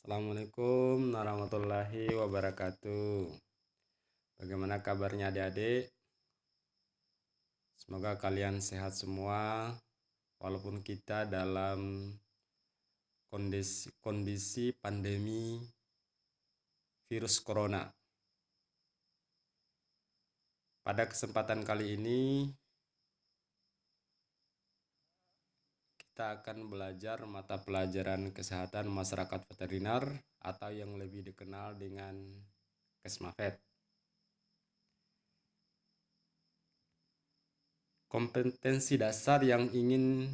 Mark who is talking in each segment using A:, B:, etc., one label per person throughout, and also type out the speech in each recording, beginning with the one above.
A: Assalamualaikum warahmatullahi wabarakatuh. Bagaimana kabarnya adik-adik? Semoga kalian sehat semua, walaupun kita dalam kondisi pandemi virus corona. Pada kesempatan kali ini, kita akan belajar mata pelajaran kesehatan masyarakat veteriner atau yang lebih dikenal dengan Kesmafet. Kompetensi dasar yang ingin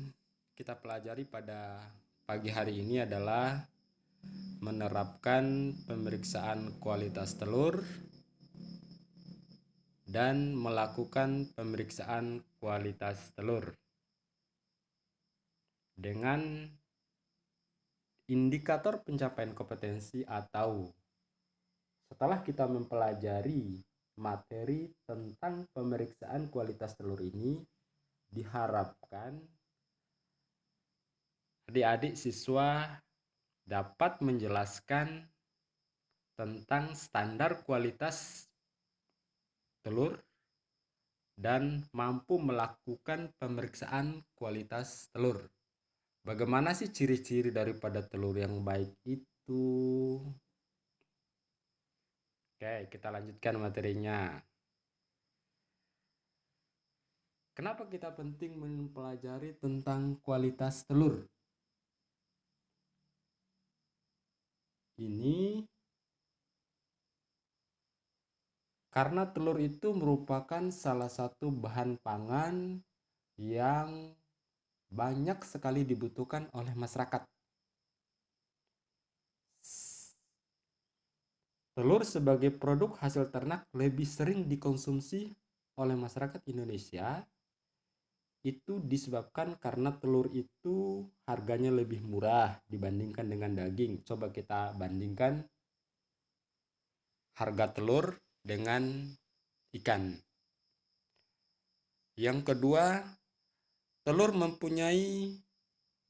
A: kita pelajari pada pagi hari ini adalah menerapkan pemeriksaan kualitas telur dan melakukan pemeriksaan kualitas telur dengan indikator pencapaian kompetensi, atau setelah kita mempelajari materi tentang pemeriksaan kualitas telur ini, diharapkan adik-adik siswa dapat menjelaskan tentang standar kualitas telur dan mampu melakukan pemeriksaan kualitas telur. Bagaimana sih ciri-ciri daripada telur yang baik itu? Oke, kita lanjutkan materinya. Kenapa kita penting mempelajari tentang kualitas telur? Ini karena telur itu merupakan salah satu bahan pangan yang banyak sekali dibutuhkan oleh masyarakat. Telur sebagai produk hasil ternak lebih sering dikonsumsi oleh masyarakat Indonesia. Itu disebabkan karena telur itu harganya lebih murah dibandingkan dengan daging. Coba kita bandingkan harga telur dengan ikan. Yang kedua, telur mempunyai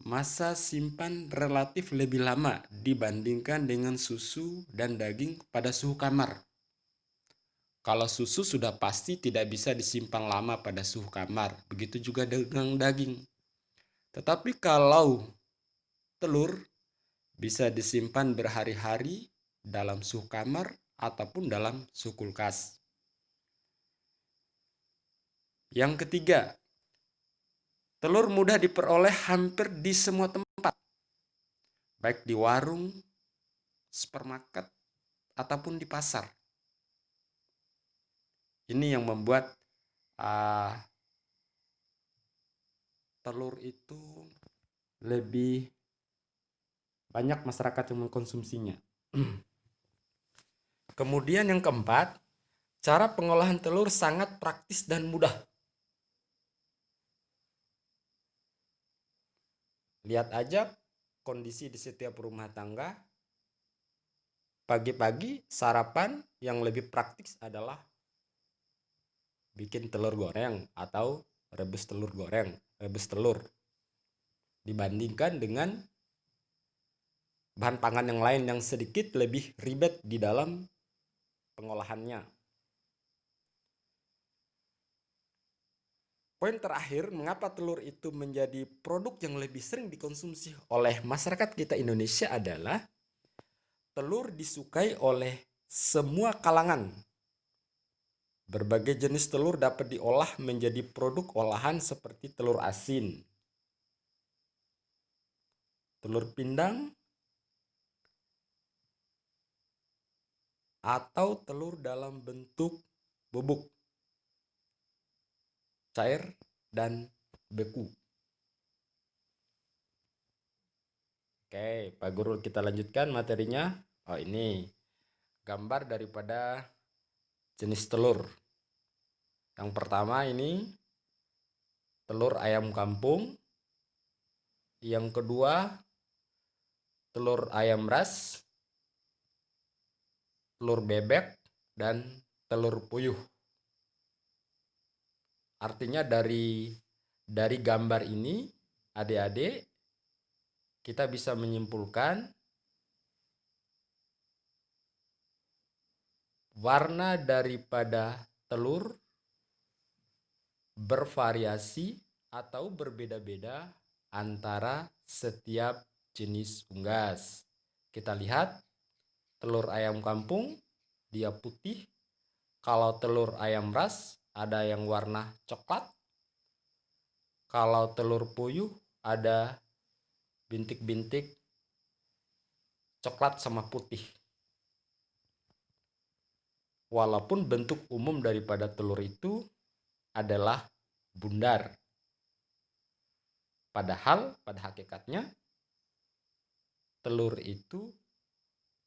A: masa simpan relatif lebih lama dibandingkan dengan susu dan daging pada suhu kamar. Kalau susu sudah pasti tidak bisa disimpan lama pada suhu kamar, begitu juga dengan daging. Tetapi kalau telur bisa disimpan berhari-hari dalam suhu kamar ataupun dalam suhu kulkas. Yang ketiga, telur mudah diperoleh hampir di semua tempat, baik di warung, supermarket, ataupun di pasar. Ini yang membuat telur itu lebih banyak masyarakat yang mengkonsumsinya. Kemudian yang keempat, cara pengolahan telur sangat praktis dan mudah. Lihat aja kondisi di setiap rumah tangga. Pagi-pagi sarapan yang lebih praktis adalah bikin telur goreng atau rebus telur dibandingkan dengan bahan pangan yang lain yang sedikit lebih ribet di dalam pengolahannya. Poin terakhir, mengapa telur itu menjadi produk yang lebih sering dikonsumsi oleh masyarakat kita Indonesia adalah telur disukai oleh semua kalangan. Berbagai jenis telur dapat diolah menjadi produk olahan seperti telur asin, telur pindang, atau telur dalam bentuk bubuk, cair, dan beku. Oke, Pak Guru, kita lanjutkan materinya. Oh, ini gambar daripada jenis telur. Yang pertama ini telur ayam kampung. Yang kedua telur ayam ras, telur bebek, dan telur puyuh. Artinya dari gambar ini, adik-adik, kita bisa menyimpulkan warna daripada telur bervariasi atau berbeda-beda antara setiap jenis unggas. Kita lihat telur ayam kampung dia putih. Kalau telur ayam ras ada yang warna coklat. Kalau telur puyuh ada bintik-bintik coklat sama putih. Walaupun bentuk umum daripada telur itu adalah bundar. Padahal pada hakikatnya telur itu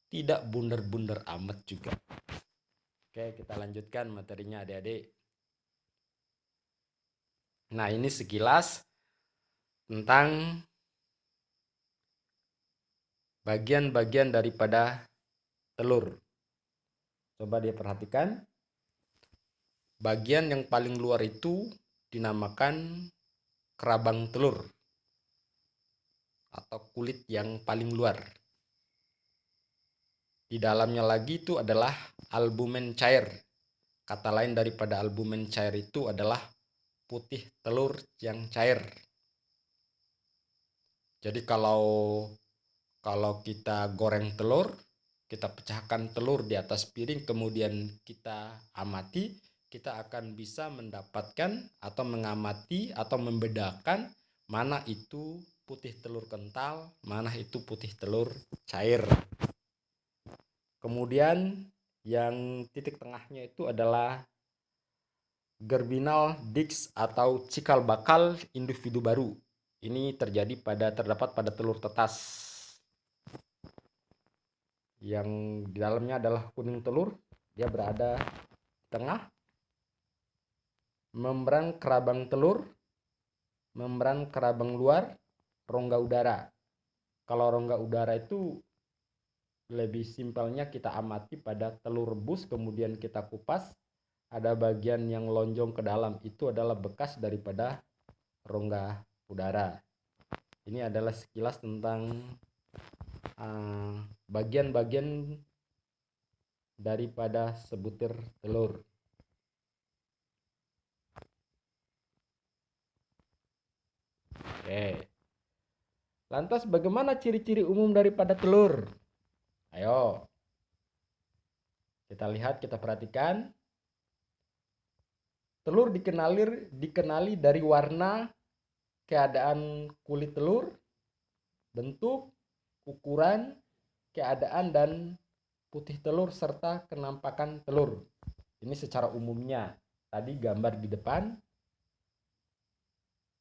A: tidak bundar-bundar amat juga. Oke, kita lanjutkan materinya adik-adik. Nah, ini sekilas tentang bagian-bagian daripada telur. Coba dia perhatikan. Bagian yang paling luar itu dinamakan kerabang telur atau kulit yang paling luar. Di dalamnya lagi itu adalah albumen cair. Kata lain daripada albumen cair itu adalah putih telur yang cair. Jadi kalau kita goreng telur, kita pecahkan telur di atas piring, kemudian kita amati, kita akan bisa mendapatkan atau mengamati atau membedakan mana itu putih telur kental, mana itu putih telur cair. Kemudian yang titik tengahnya itu adalah germinal disc atau cikal bakal individu baru. Ini terdapat pada telur tetas. Yang di dalamnya adalah kuning telur, dia berada di tengah. Membran kerabang telur, membran kerabang luar, rongga udara. Kalau rongga udara itu lebih simpelnya kita amati pada telur rebus, kemudian kita kupas, ada bagian yang lonjong ke dalam, itu adalah bekas daripada rongga udara. Ini adalah sekilas tentang bagian-bagian daripada sebutir telur. Oke. Lantas bagaimana ciri-ciri umum daripada telur? Ayo. Kita lihat, kita perhatikan. Telur dikenali dari warna, keadaan kulit telur, bentuk, ukuran, keadaan dan putih telur serta kenampakan telur. Ini secara umumnya. Tadi gambar di depan,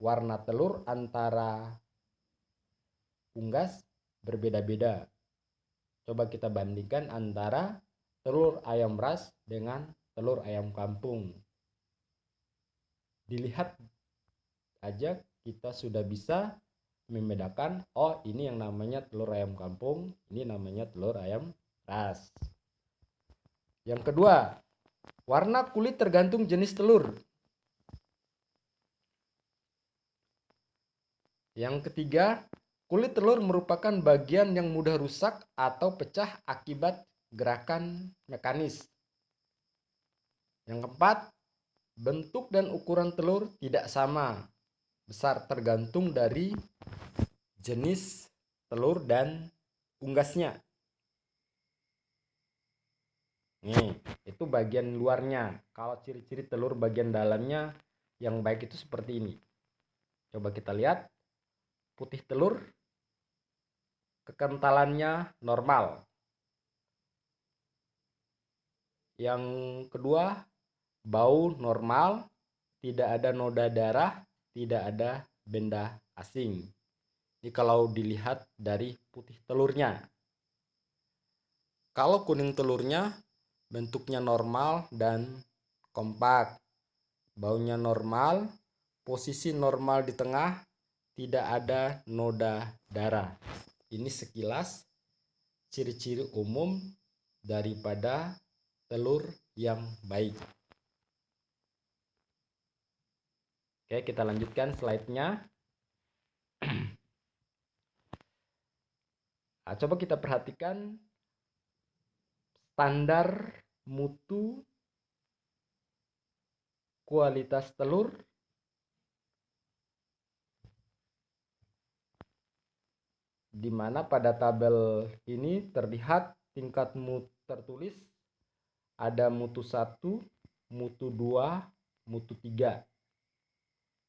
A: warna telur antara unggas berbeda-beda. Coba kita bandingkan antara telur ayam ras dengan telur ayam kampung. Dilihat aja kita sudah bisa membedakan, oh ini yang namanya telur ayam kampung, ini namanya telur ayam ras. Yang kedua, warna kulit tergantung jenis telur. Yang ketiga, kulit telur merupakan bagian yang mudah rusak atau pecah akibat gerakan mekanis. Yang keempat, bentuk dan ukuran telur tidak sama besar, tergantung dari jenis telur dan unggasnya. Nih, itu bagian luarnya. Kalau ciri-ciri telur bagian dalamnya yang baik itu seperti ini. Coba kita lihat. Putih telur kekentalannya normal. Yang kedua, bau normal, tidak ada noda darah, tidak ada benda asing. Ini kalau dilihat dari putih telurnya. Kalau kuning telurnya bentuknya normal dan kompak. Baunya normal, posisi normal di tengah, tidak ada noda darah. Ini sekilas ciri-ciri umum daripada telur yang baik. Oke, kita lanjutkan slide-nya. Nah, coba kita perhatikan standar
B: mutu kualitas telur di mana pada tabel ini terlihat tingkat mutu tertulis ada mutu 1, mutu 2, mutu 3.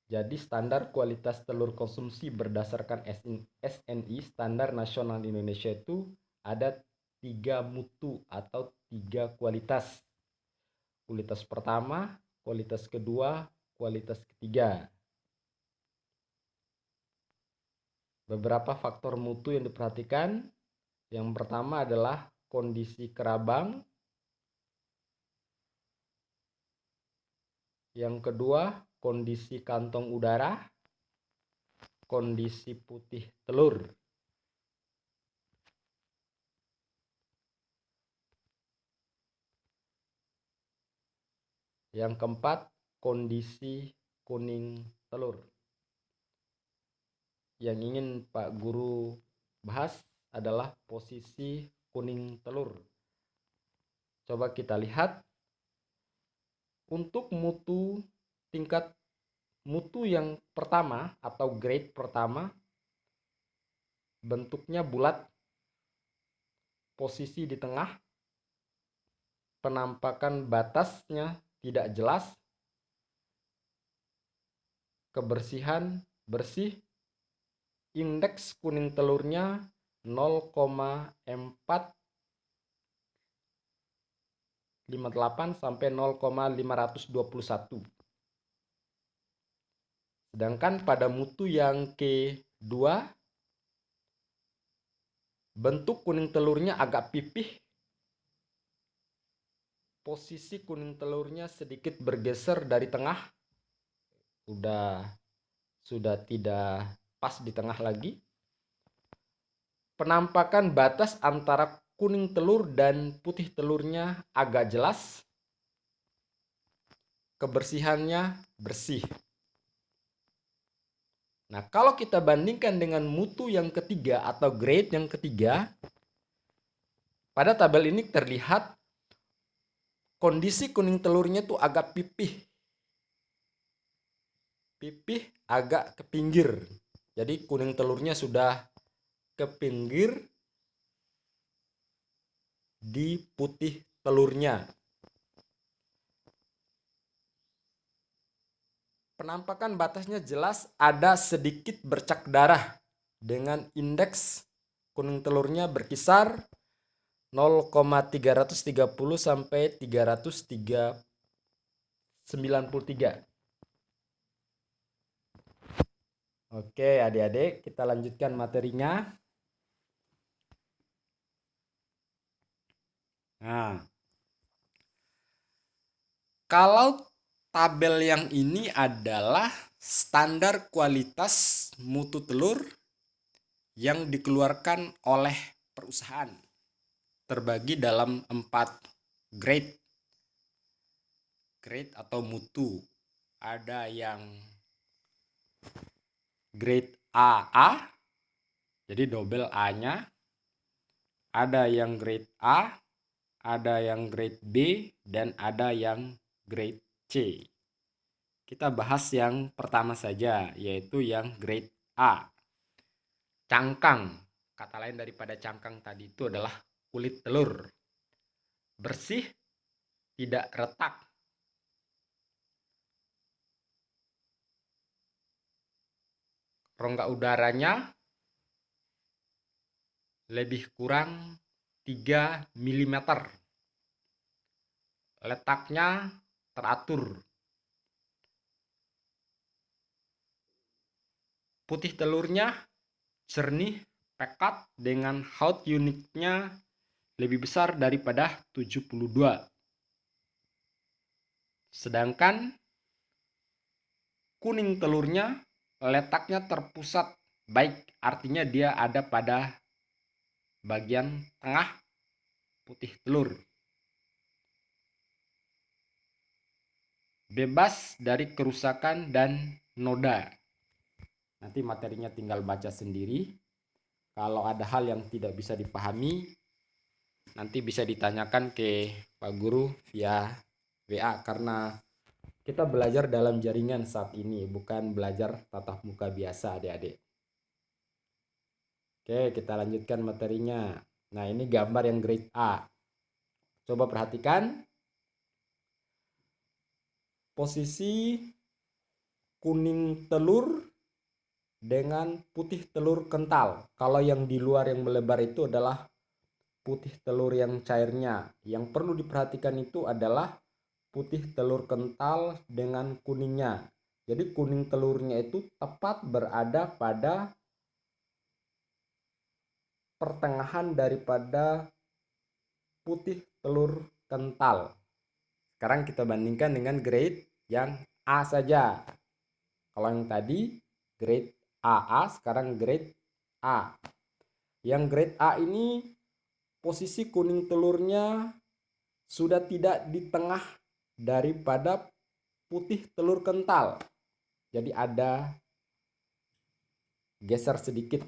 B: Jadi standar kualitas telur konsumsi berdasarkan SNI, Standar Nasional Indonesia, itu ada 3 mutu atau 3 kualitas. Kualitas pertama, kualitas kedua, kualitas ketiga. Beberapa faktor mutu yang diperhatikan. Yang pertama adalah kondisi kerabang. Yang kedua, kondisi kantong udara. Kondisi putih telur. Yang keempat, kondisi kuning telur. Yang ingin Pak Guru bahas adalah posisi kuning telur. Coba kita lihat untuk tingkat mutu yang pertama atau grade pertama, bentuknya bulat, posisi di tengah, penampakan batasnya tidak jelas, kebersihan bersih, indeks kuning telurnya 0,458 sampai 0,521. Sedangkan pada mutu yang kedua, bentuk kuning telurnya agak pipih, posisi kuning telurnya sedikit bergeser dari tengah, sudah tidak pas di tengah lagi. Penampakan batas antara kuning telur dan putih telurnya agak jelas. Kebersihannya bersih. Nah, kalau kita bandingkan dengan mutu yang ketiga atau grade yang ketiga, pada tabel ini terlihat kondisi kuning telurnya tuh agak pipih. Pipih agak ke pinggir. Jadi kuning telurnya sudah ke pinggir di putih telurnya. Penampakan batasnya jelas, ada sedikit bercak darah dengan indeks kuning telurnya berkisar 0,330 sampai 393. Oke, adik-adik, kita lanjutkan materinya. Nah, kalau tabel yang ini adalah standar kualitas mutu telur yang dikeluarkan oleh perusahaan, terbagi dalam 4 grade atau mutu. Ada yang grade AA, jadi double A-nya. Ada yang grade A, ada yang grade B, dan ada yang grade C. Kita bahas yang pertama saja, yaitu yang grade A. Cangkang, kata lain daripada cangkang tadi itu adalah kulit telur. Bersih, tidak retak. Rongga udaranya lebih kurang 3 mm. Letaknya teratur. Putih telurnya jernih, pekat dengan Haut unitnya lebih besar daripada 72. Sedangkan kuning telurnya letaknya terpusat, baik artinya dia ada pada bagian tengah putih telur. Bebas dari kerusakan dan noda. Nanti materinya tinggal baca sendiri. Kalau ada hal yang tidak bisa dipahami, nanti bisa ditanyakan ke Pak Guru via WA karena kita belajar dalam jaringan saat ini, bukan belajar tatap muka biasa adik-adik. Oke, kita lanjutkan materinya. Nah, ini gambar yang grade A. Coba perhatikan posisi kuning telur dengan putih telur kental. Kalau yang di luar yang melebar itu adalah putih telur yang cairnya. Yang perlu diperhatikan itu adalah putih telur kental dengan kuningnya. Jadi kuning telurnya itu tepat berada pada pertengahan daripada putih telur kental. Sekarang kita bandingkan dengan grade yang A saja. Kalau yang tadi grade AA, sekarang grade A. Yang grade A ini posisi kuning telurnya sudah tidak di tengah daripada putih telur kental. Jadi ada geser sedikit.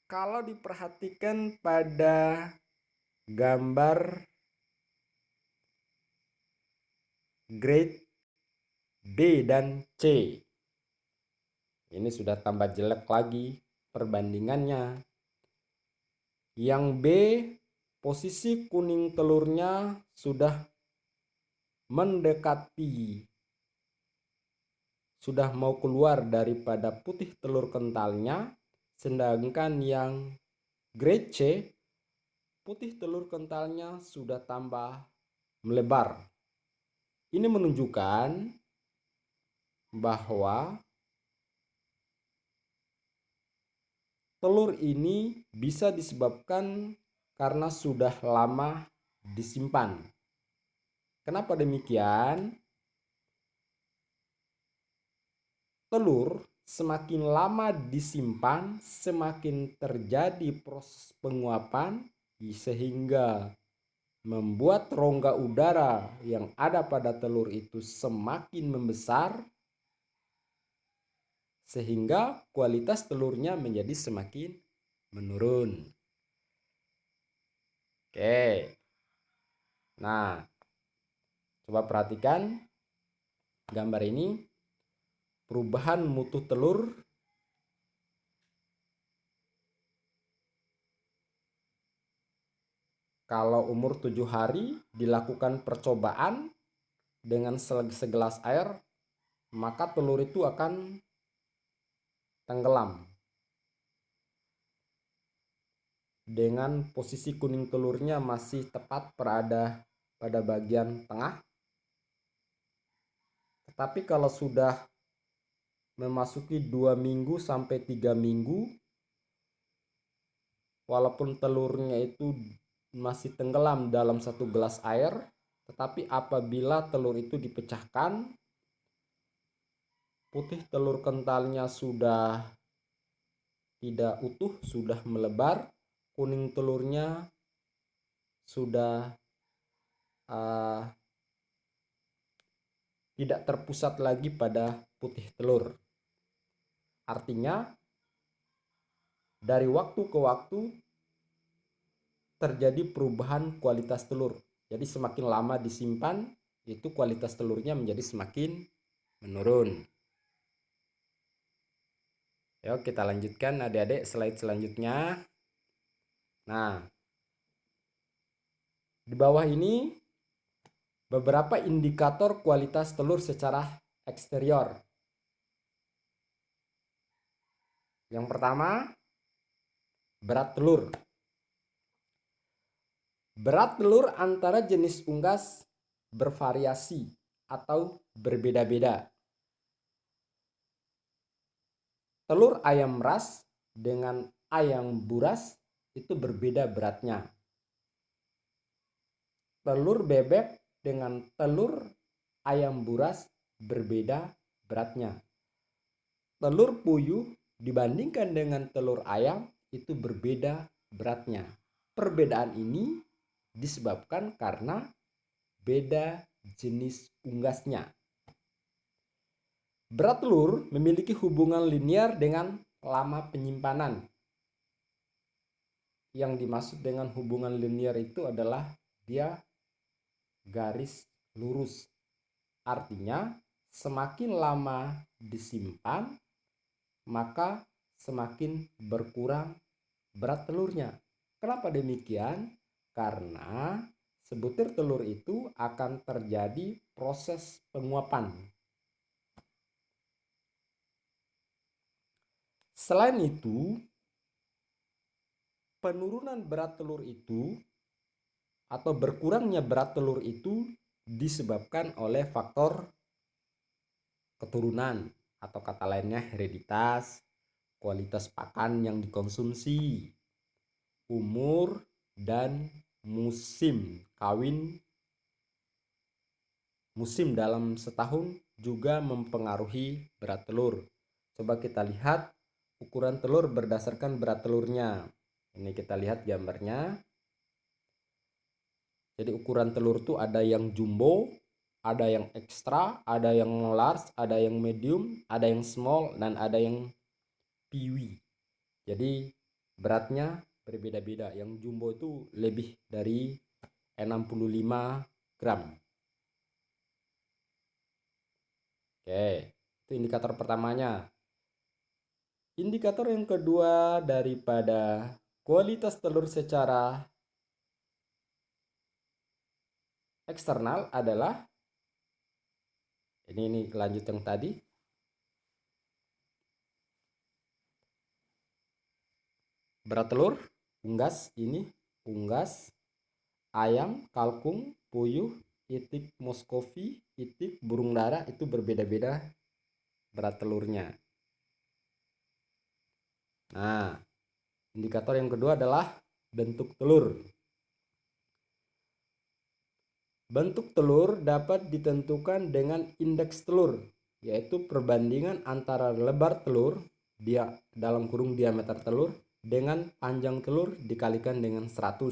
B: Kalau diperhatikan pada gambar grade B dan C, ini sudah tambah jelek lagi perbandingannya. Yang B, posisi kuning telurnya sudah mendekati, sudah mau keluar daripada putih telur kentalnya. Sedangkan yang grade C, putih telur kentalnya sudah tambah melebar. Ini menunjukkan bahwa telur ini bisa disebabkan karena sudah lama disimpan. Kenapa demikian? Telur semakin lama disimpan, semakin terjadi proses penguapan sehingga membuat rongga udara yang ada pada telur itu semakin membesar sehingga kualitas telurnya menjadi semakin menurun. Oke. Nah, coba perhatikan gambar ini. Perubahan mutu telur kalau umur 7 hari dilakukan percobaan dengan segelas air, maka telur itu akan tenggelam. Dengan posisi kuning telurnya masih tepat berada pada bagian tengah. Tetapi kalau sudah memasuki 2 minggu sampai 3 minggu, walaupun telurnya itu masih tenggelam dalam 1 gelas air, tetapi apabila telur itu dipecahkan, putih telur kentalnya sudah tidak utuh, sudah melebar, kuning telurnya sudah tidak terpusat lagi pada putih telur. Artinya dari waktu ke waktu terjadi perubahan kualitas telur. Jadi semakin lama disimpan, itu kualitas telurnya menjadi semakin menurun. Yuk kita lanjutkan adik-adik slide selanjutnya. Nah, di bawah ini beberapa indikator kualitas telur secara eksterior. Yang pertama, berat telur. Berat telur antara jenis unggas bervariasi atau berbeda-beda. Telur ayam ras dengan ayam buras itu berbeda beratnya. Telur bebek dengan telur ayam buras berbeda beratnya. Telur puyuh dibandingkan dengan telur ayam itu berbeda beratnya. Perbedaan ini disebabkan karena beda jenis unggasnya. Berat telur memiliki hubungan linear dengan lama penyimpanan. yang dimaksud dengan hubungan linear itu adalah dia garis lurus. Artinya semakin lama disimpan, maka semakin berkurang berat telurnya. Kenapa demikian? Karena sebutir telur itu akan terjadi proses penguapan. Selain itu, penurunan berat telur itu atau berkurangnya berat telur itu disebabkan oleh faktor keturunan atau kata lainnya hereditas, kualitas pakan yang dikonsumsi, umur, dan musim kawin. Musim dalam setahun juga mempengaruhi berat telur. Coba kita lihat ukuran telur berdasarkan berat telurnya. Ini kita lihat gambarnya. Jadi ukuran telur tuh ada yang jumbo, ada yang ekstra, ada yang large, ada yang medium, ada yang small, dan ada yang piwi. Jadi beratnya berbeda-beda. Yang jumbo itu lebih dari 65 gram. Oke, itu indikator pertamanya. Indikator yang kedua daripada kualitas telur secara eksternal adalah ini lanjut yang tadi. Berat telur, unggas ini, unggas, ayam, kalkun, puyuh, itik Moskowi, itik burung dara itu berbeda-beda berat telurnya. Nah, indikator yang kedua adalah bentuk telur. Bentuk telur dapat ditentukan dengan indeks telur, yaitu perbandingan antara lebar telur, dia dalam kurung diameter telur, dengan panjang telur dikalikan dengan 100.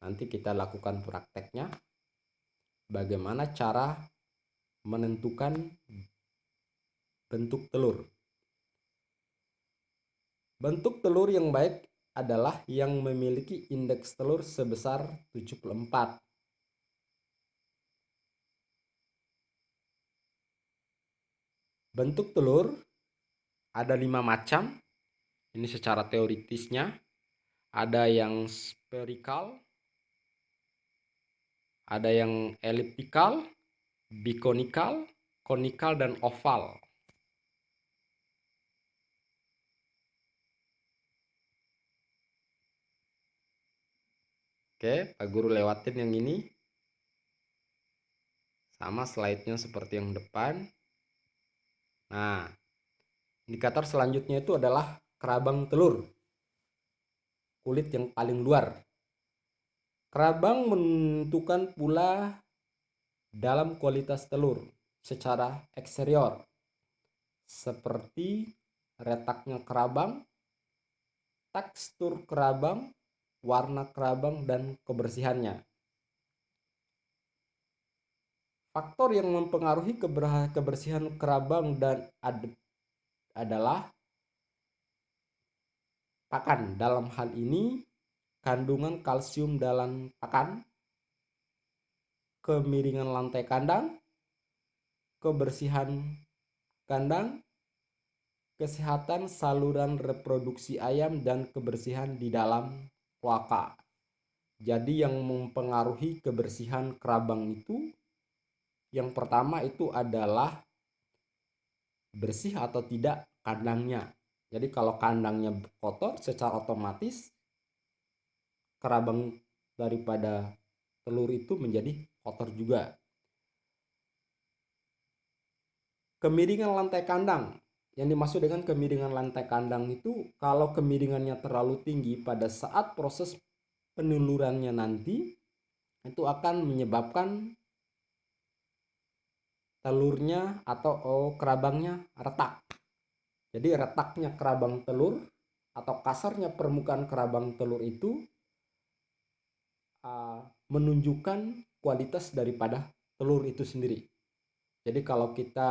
B: Nanti kita lakukan prakteknya. Bagaimana cara menentukan bentuk telur. Bentuk telur yang baik adalah yang memiliki indeks telur sebesar 74. Bentuk telur ada 5 macam. Ini secara teoritisnya. Ada yang spherical, ada yang elliptical, bikonikal, konikal, dan oval. Oke, Pak Guru lewatin yang ini. Sama slide-nya seperti yang depan. Nah, indikator selanjutnya itu adalah kerabang telur. Kulit yang paling luar. Kerabang menentukan pula dalam kualitas telur secara eksterior. Seperti retaknya kerabang, tekstur kerabang, warna kerabang, dan kebersihannya. Faktor yang mempengaruhi kebersihan kerabang adalah pakan. Dalam hal ini, kandungan kalsium dalam pakan, kemiringan lantai kandang, kebersihan kandang, kesehatan saluran reproduksi ayam, dan kebersihan di dalam kloaka. Jadi yang mempengaruhi kebersihan kerabang itu, yang pertama itu adalah bersih atau tidak kandangnya. Jadi kalau kandangnya kotor, secara otomatis kerabang daripada telur itu menjadi kotor juga. Kemiringan lantai kandang. Yang dimaksud dengan kemiringan lantai kandang itu kalau kemiringannya terlalu tinggi pada saat proses penulurannya nanti, itu akan menyebabkan telurnya atau kerabangnya retak. Jadi retaknya kerabang telur atau kasarnya permukaan kerabang telur itu menunjukkan kualitas daripada telur itu sendiri. Jadi kalau kita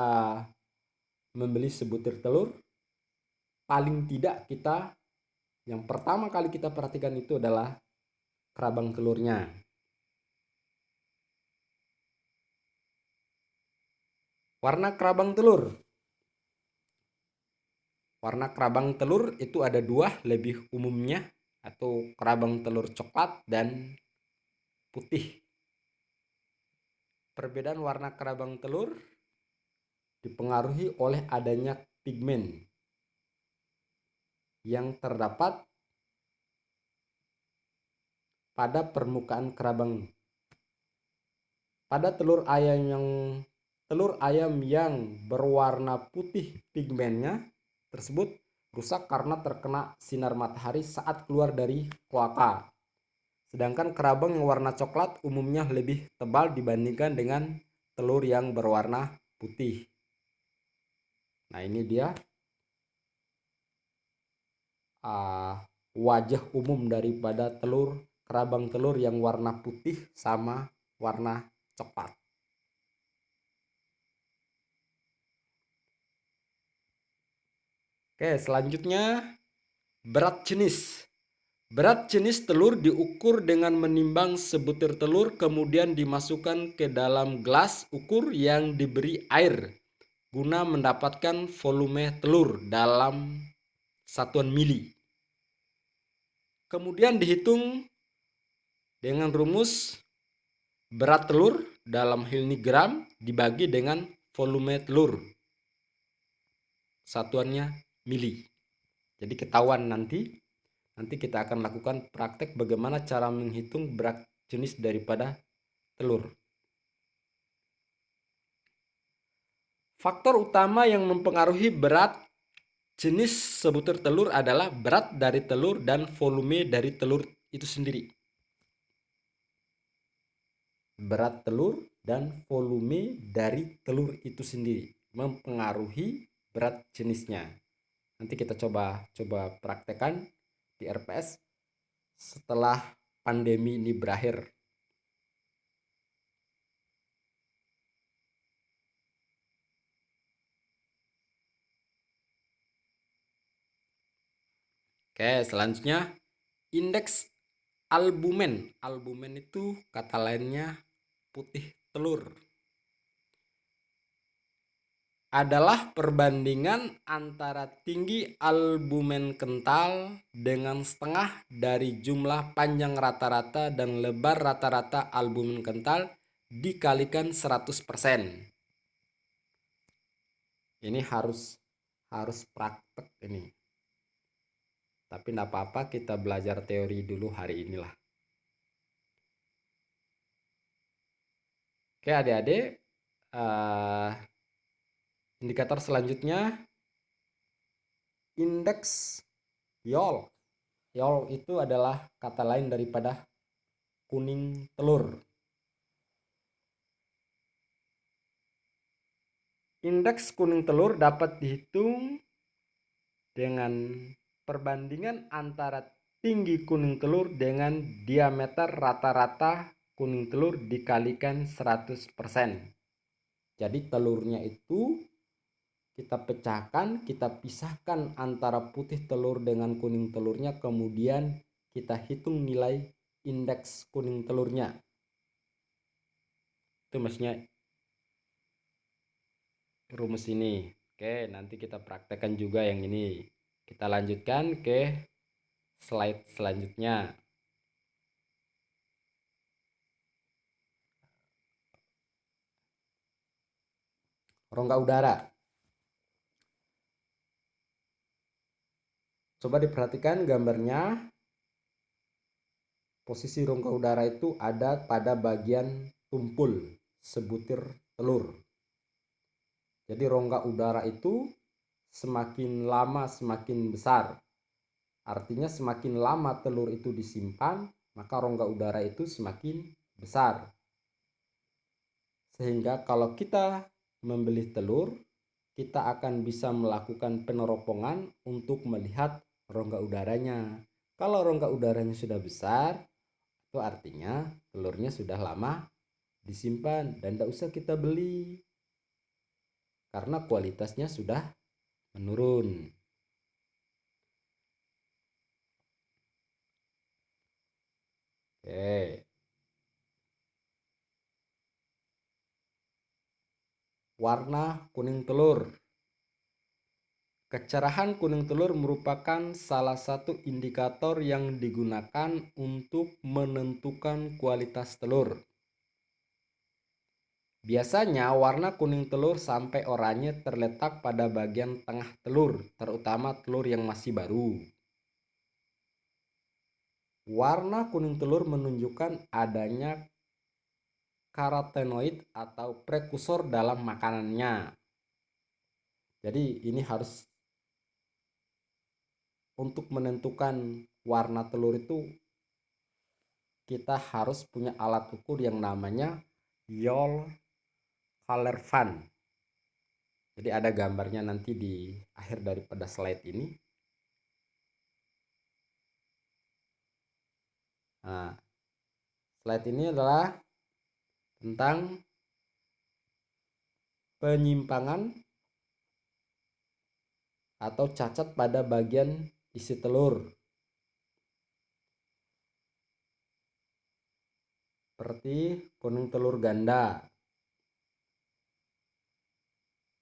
B: membeli sebutir telur, paling tidak kita Yang pertama kali kita perhatikan itu adalah kerabang telurnya. Warna kerabang telur. Warna kerabang telur itu ada dua lebih umumnya, atau kerabang telur coklat dan putih. Perbedaan warna kerabang telur dipengaruhi oleh adanya pigmen yang terdapat pada permukaan kerabang. Pada telur ayam yang berwarna putih, pigmennya tersebut rusak karena terkena sinar matahari saat keluar dari kloaka. Sedangkan kerabang yang warna coklat umumnya lebih tebal dibandingkan dengan telur yang berwarna putih. Nah, ini dia wajah umum daripada kerabang telur yang warna putih sama warna coklat. Oke, selanjutnya berat jenis. Berat jenis telur diukur dengan menimbang sebutir telur kemudian dimasukkan ke dalam gelas ukur yang diberi air guna mendapatkan volume telur dalam satuan mili. Kemudian dihitung dengan rumus berat telur dalam hal ini gram dibagi dengan volume telur. Satuannya mili. Jadi ketahuan nanti kita akan lakukan praktek bagaimana cara menghitung berat jenis daripada telur. Faktor utama yang mempengaruhi berat jenis sebutir telur adalah berat dari telur dan volume dari telur itu sendiri. Berat telur dan volume dari telur itu sendiri mempengaruhi berat jenisnya. Nanti kita coba praktekkan di RPS setelah pandemi ini berakhir. Oke, selanjutnya indeks albumen. Albumen itu kata lainnya putih telur. Adalah perbandingan antara tinggi albumen kental dengan setengah dari jumlah panjang rata-rata dan lebar rata-rata albumen kental dikalikan 100%. Ini harus praktek ini. Tapi tidak apa-apa, kita belajar teori dulu hari inilah. Oke adik-adik, indikator selanjutnya indeks YOL. YOL itu adalah kata lain daripada kuning telur. Indeks kuning telur dapat dihitung dengan perbandingan antara tinggi kuning telur dengan diameter rata-rata kuning telur dikalikan 100%. Jadi telurnya itu kita pecahkan, kita pisahkan antara putih telur dengan kuning telurnya, kemudian kita hitung nilai indeks kuning telurnya. Itu maksudnya rumus ini. Oke, nanti kita praktekkan juga yang ini. Kita lanjutkan ke slide selanjutnya. Rongga udara. Coba diperhatikan gambarnya. Posisi rongga udara itu ada pada bagian tumpul sebutir telur. Jadi rongga udara itu semakin lama semakin besar. Artinya semakin lama telur itu disimpan, maka rongga udara itu semakin besar. Sehingga kalau kita membeli telur, kita akan bisa melakukan peneropongan untuk melihat rongga udaranya. Kalau rongga udaranya sudah besar, itu artinya telurnya sudah lama disimpan dan tidak usah kita beli karena kualitasnya sudah menurun. Oke. Warna kuning telur. Kecerahan kuning telur merupakan salah satu indikator yang digunakan untuk menentukan kualitas telur. Biasanya warna kuning telur sampai oranye terletak pada bagian tengah telur, terutama telur yang masih baru. Warna kuning telur menunjukkan adanya karotenoid atau prekursor dalam makanannya. Jadi ini harus untuk menentukan warna telur itu kita harus punya alat ukur yang namanya Yole Color Van. Jadi ada gambarnya nanti di akhir daripada slide ini. Nah, slide ini adalah tentang penyimpangan atau cacat pada bagian isi telur. Seperti kuning telur ganda.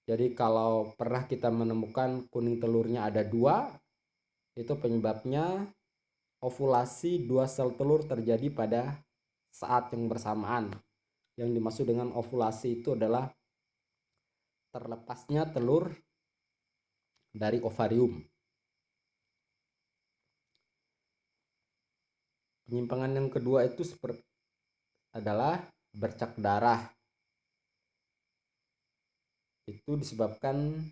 B: Jadi kalau pernah kita menemukan kuning telurnya ada 2, itu penyebabnya ovulasi 2 sel telur terjadi pada saat yang bersamaan. Yang dimaksud dengan ovulasi itu adalah terlepasnya telur dari ovarium. Penyimpangan yang kedua itu adalah bercak darah. Itu disebabkan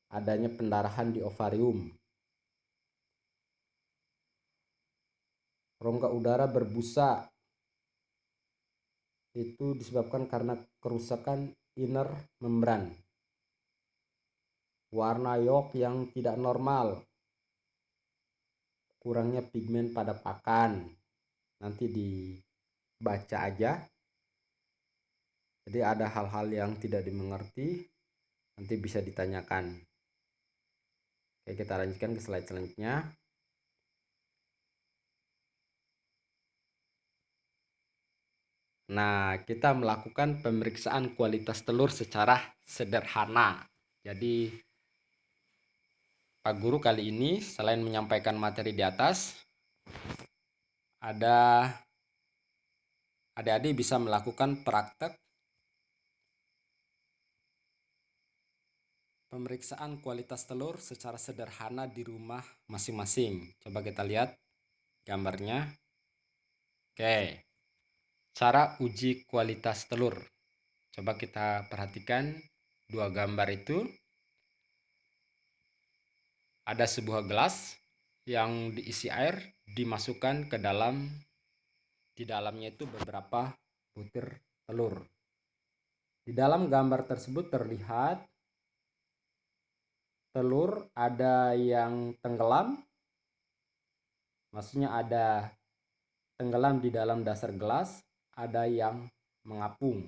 B: adanya pendarahan di ovarium. Rongga udara berbusa. Itu disebabkan karena kerusakan inner membran. Warna yolk yang tidak normal. Kurangnya pigmen pada pakan. Nanti dibaca aja. Jadi ada hal-hal yang tidak dimengerti, nanti bisa ditanyakan. Oke, kita lanjutkan ke slide selanjutnya. Nah, kita melakukan pemeriksaan kualitas telur secara sederhana. Jadi, Pak Guru kali ini selain menyampaikan materi di atas, ada adik-adik bisa melakukan praktek pemeriksaan kualitas telur secara sederhana di rumah masing-masing. Coba kita lihat gambarnya. Oke, cara uji kualitas telur. Coba kita perhatikan 2 gambar itu. Ada sebuah gelas yang diisi air, dimasukkan ke di dalamnya itu beberapa butir telur. Di dalam gambar tersebut terlihat telur ada yang tenggelam, maksudnya ada tenggelam di dalam dasar gelas, ada yang mengapung,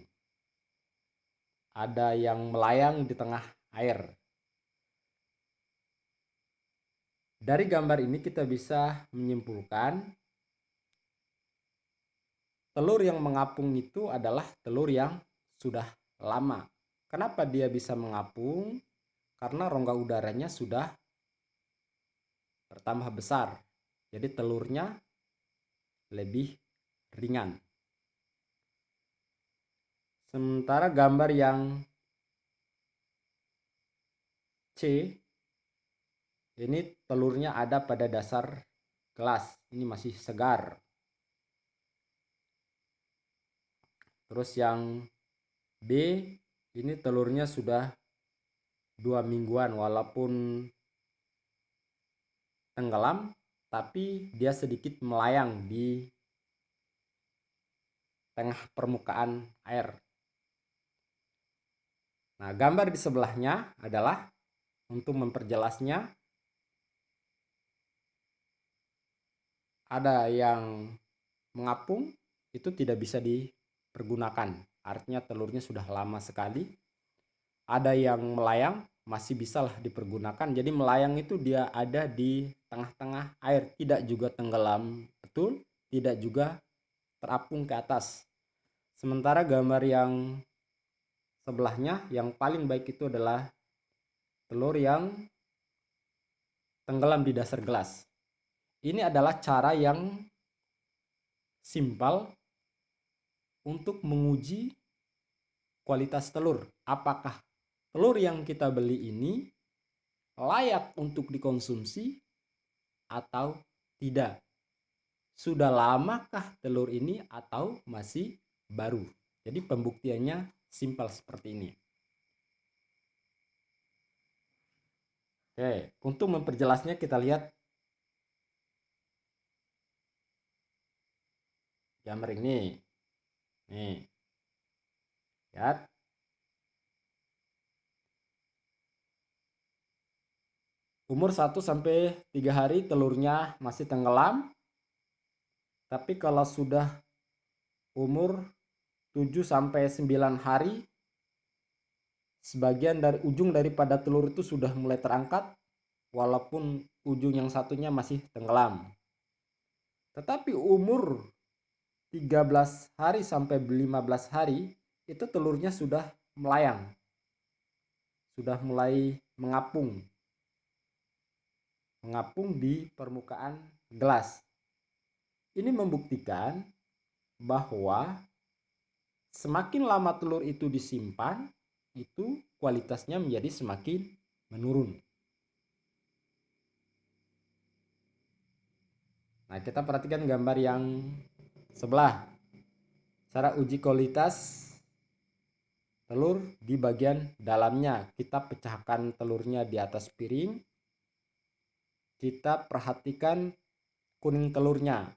B: ada yang melayang di tengah air. Dari gambar ini kita bisa menyimpulkan telur yang mengapung itu adalah telur yang sudah lama. Kenapa dia bisa mengapung? Karena rongga udaranya sudah bertambah besar. Jadi telurnya lebih ringan. Sementara gambar yang C, ini telurnya ada pada dasar gelas. Ini masih segar. Terus yang B, ini telurnya sudah 2 mingguan, walaupun tenggelam, tapi dia sedikit melayang di tengah permukaan air. Nah, gambar di sebelahnya adalah untuk memperjelasnya. Ada yang mengapung, itu tidak bisa dipergunakan. Artinya telurnya sudah lama sekali. Ada yang melayang, masih bisalah dipergunakan. Jadi melayang itu dia ada di tengah-tengah air, tidak juga tenggelam betul, tidak juga terapung ke atas. Sementara gambar yang sebelahnya yang paling baik itu adalah telur yang tenggelam di dasar gelas. Ini adalah cara yang simpel untuk menguji kualitas telur. Apakah telur yang kita beli ini layak untuk dikonsumsi atau tidak? Sudah lamakah telur ini atau masih baru? Jadi pembuktiannya simpel seperti ini. Oke, untuk memperjelasnya kita lihat gambar ini. Nih. Lihat. Umur 1 sampai 3 hari telurnya masih tenggelam. Tapi kalau sudah umur 7 sampai 9 hari, sebagian dari ujung daripada telur itu sudah mulai terangkat, walaupun ujung yang satunya masih tenggelam. Tetapi umur 13 hari sampai 15 hari, itu telurnya sudah melayang. Sudah mulai mengapung di permukaan gelas. Ini membuktikan bahwa semakin lama telur itu disimpan, itu kualitasnya menjadi semakin menurun. Nah, kita perhatikan gambar yang sebelah. Cara uji kualitas telur di bagian dalamnya. Kita pecahkan telurnya di atas piring. Kita perhatikan kuning telurnya.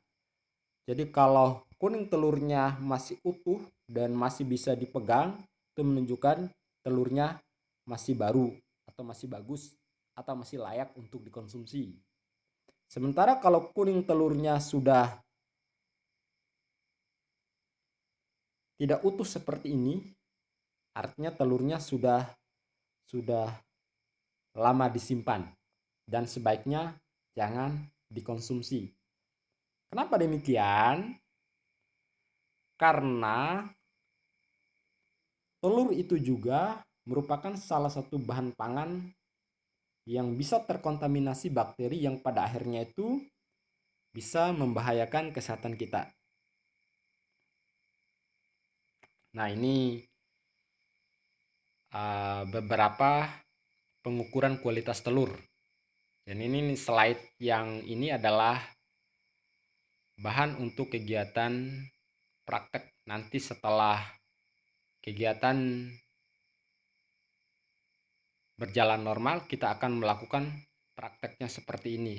B: Jadi kalau kuning telurnya masih utuh dan masih bisa dipegang, itu menunjukkan telurnya masih baru atau masih bagus atau masih layak untuk dikonsumsi. Sementara kalau kuning telurnya sudah tidak utuh seperti ini, artinya telurnya sudah lama disimpan dan sebaiknya jangan dikonsumsi. Kenapa demikian? Karena telur itu juga merupakan salah satu bahan pangan yang bisa terkontaminasi bakteri yang pada akhirnya itu bisa membahayakan kesehatan kita. Nah, ini beberapa pengukuran kualitas telur. Dan ini slide yang ini adalah bahan untuk kegiatan praktek nanti setelah kegiatan berjalan normal, kita akan melakukan prakteknya seperti ini.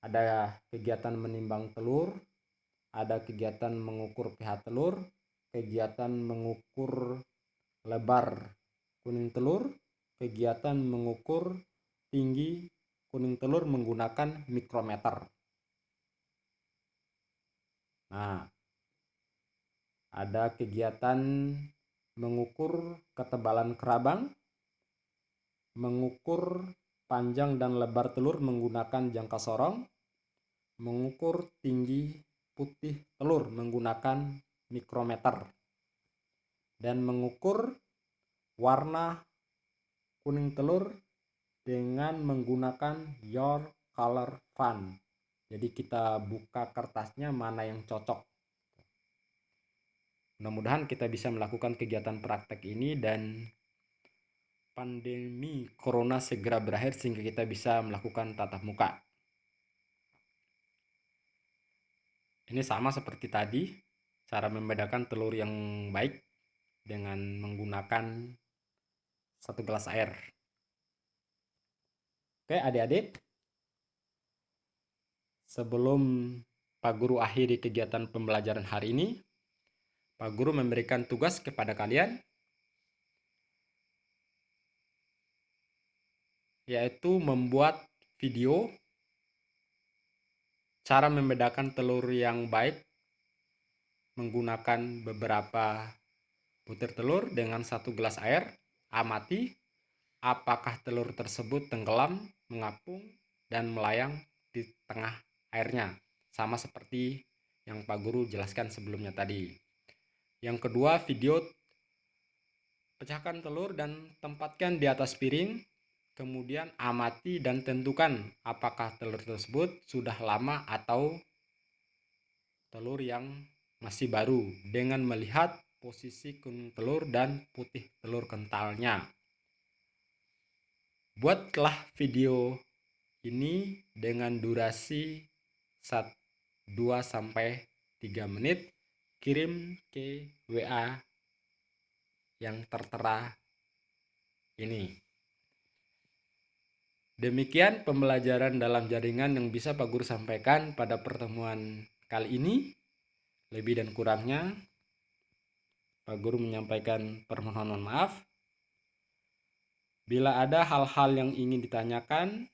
B: Ada kegiatan menimbang telur, ada kegiatan mengukur pH telur, kegiatan mengukur lebar kuning telur, kegiatan mengukur tinggi kuning telur menggunakan mikrometer. Nah, ada kegiatan mengukur ketebalan kerabang, mengukur panjang dan lebar telur menggunakan jangka sorong, mengukur tinggi putih telur menggunakan mikrometer, dan mengukur warna kuning telur dengan menggunakan your color fun. Jadi kita buka kertasnya mana yang cocok. Mudah-mudahan kita bisa melakukan kegiatan praktek ini dan pandemi corona segera berakhir sehingga kita bisa melakukan tatap muka. Ini sama seperti tadi, cara membedakan telur yang baik dengan menggunakan 1 gelas air. Oke, adik-adik, sebelum Pak Guru akhiri kegiatan pembelajaran hari ini, Pak Guru memberikan tugas kepada kalian, yaitu membuat video cara membedakan telur yang baik menggunakan beberapa butir telur dengan 1 gelas air. Amati apakah telur tersebut tenggelam, mengapung, dan melayang di tengah airnya. sama seperti yang Pak Guru jelaskan sebelumnya tadi. Yang kedua, video pecahkan telur dan tempatkan di atas piring. Kemudian amati dan tentukan apakah telur tersebut sudah lama atau telur yang masih baru dengan melihat posisi kuning telur dan putih telur kentalnya. Buatlah video ini dengan durasi 2-3 menit, kirim ke WA yang tertera ini. Demikian pembelajaran dalam jaringan yang bisa Pak Guru sampaikan pada pertemuan kali ini. Lebih dan kurangnya Pak Guru menyampaikan permohonan maaf. Bila ada hal-hal yang ingin ditanyakan,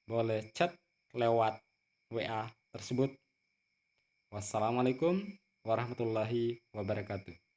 B: boleh chat lewat WA tersebut. Wassalamualaikum warahmatullahi wabarakatuh.